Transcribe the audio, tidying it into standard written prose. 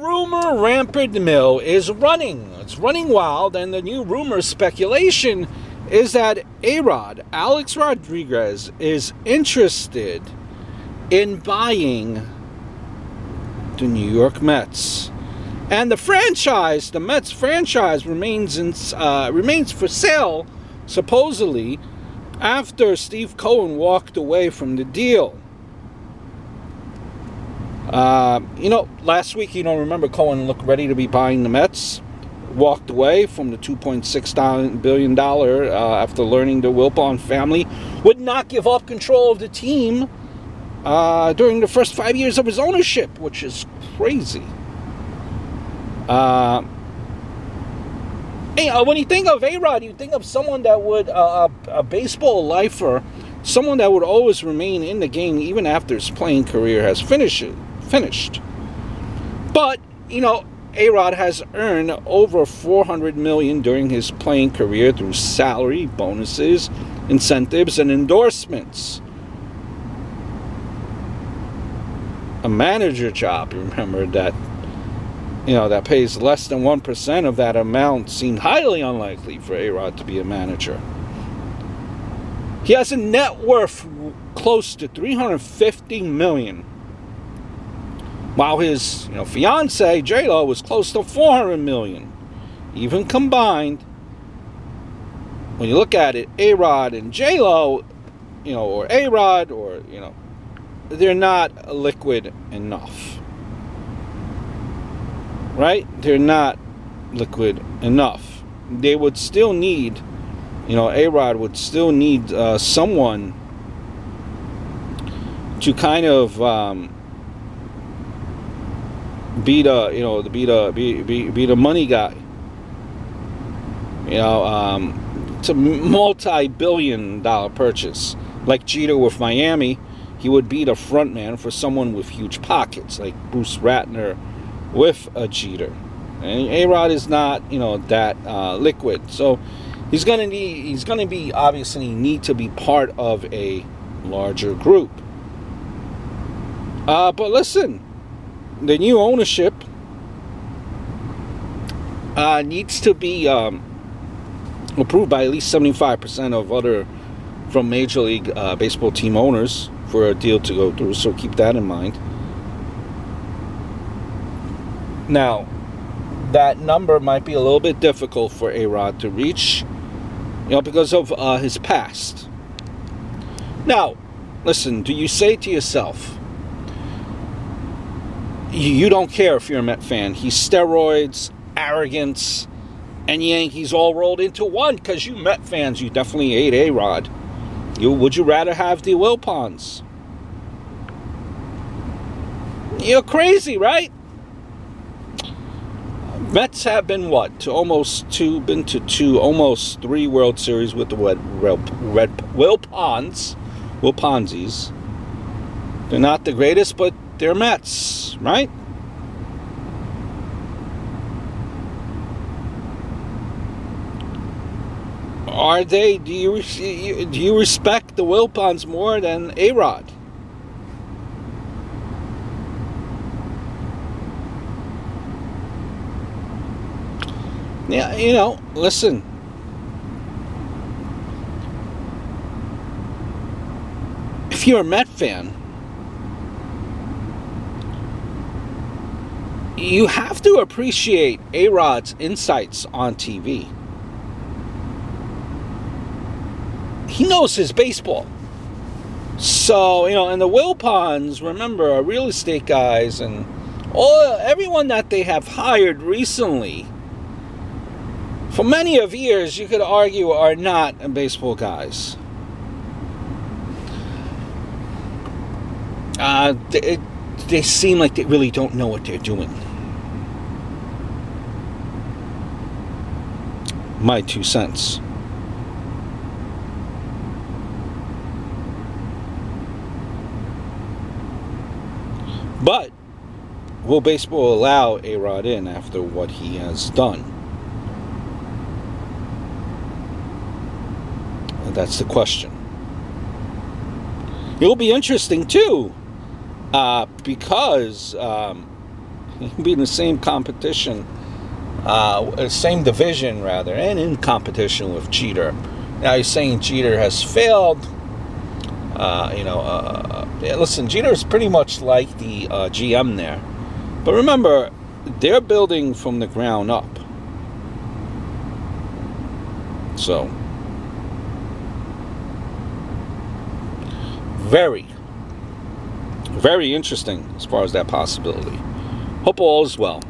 rumor rampant mill is running. It's running wild, and the new rumor speculation is that A-Rod, Alex Rodriguez, is interested in buying the New York Mets. And the franchise, the Mets franchise, remains for sale, supposedly, after Steve Cohen walked away from the deal. Last week, remember Cohen looked ready to be buying the Mets, walked away from the $2.6 billion after learning the Wilpon family would not give up control of the team during the first 5 years of his ownership, which is crazy. When you think of A-Rod, you think of someone that would, a baseball lifer, someone that would always remain in the game even after his playing career has finished. But, A-Rod has earned over $400 million during his playing career through salary, bonuses, incentives, and endorsements. A manager job, remember, that pays less than 1% of that amount seemed highly unlikely for A-Rod to be a manager. He has a net worth close to $350 million. While his fiancée, J-Lo, was close to $400 million. Even combined, when you look at it, A-Rod and J-Lo, or A-Rod, or, they're not liquid enough. Right? They're not liquid enough. They would still need, A-Rod would still need someone to kind of be the money guy. It's a multi-billion-dollar purchase. Like Jeter with Miami, he would be the front man for someone with huge pockets, like Bruce Ratner with a Jeter. And A-Rod is not, that liquid. So he's gonna be obviously need to be part of a larger group. But listen, the new ownership needs to be approved by at least 75% of other from Major League Baseball team owners for a deal to go through. So keep that in mind. Now, that number might be a little bit difficult for A-Rod to reach, because of his past. Now, listen, do you say to yourself, you don't care if you're a Met fan, he's steroids, arrogance, and Yankees all rolled into one, because you Met fans, you definitely hate A-Rod. Would you rather have the Wilpons? You're crazy, right? Mets have been almost 3 World Series with the Wilponsies. They're not the greatest, but they're Mets, right? Are they? Do you respect the Wilpons more than A-Rod? Yeah, listen. If you're a Met fan, you have to appreciate A-Rod's insights on TV. He knows his baseball. So, and the Wilpons, remember, are real estate guys, and everyone that they have hired recently, for many of years, you could argue, are not baseball guys. They seem like they really don't know what they're doing. My 2 cents. But will baseball allow A-Rod in after what he has done? That's the question. It'll be interesting too, because He'd be in the same competition, same division rather, and in competition with Jeter. Now he's saying Jeter has failed. Listen, Jeter is pretty much like the GM there. But remember, they're building from the ground up. So, very, very interesting as far as that possibility. Hope all is well.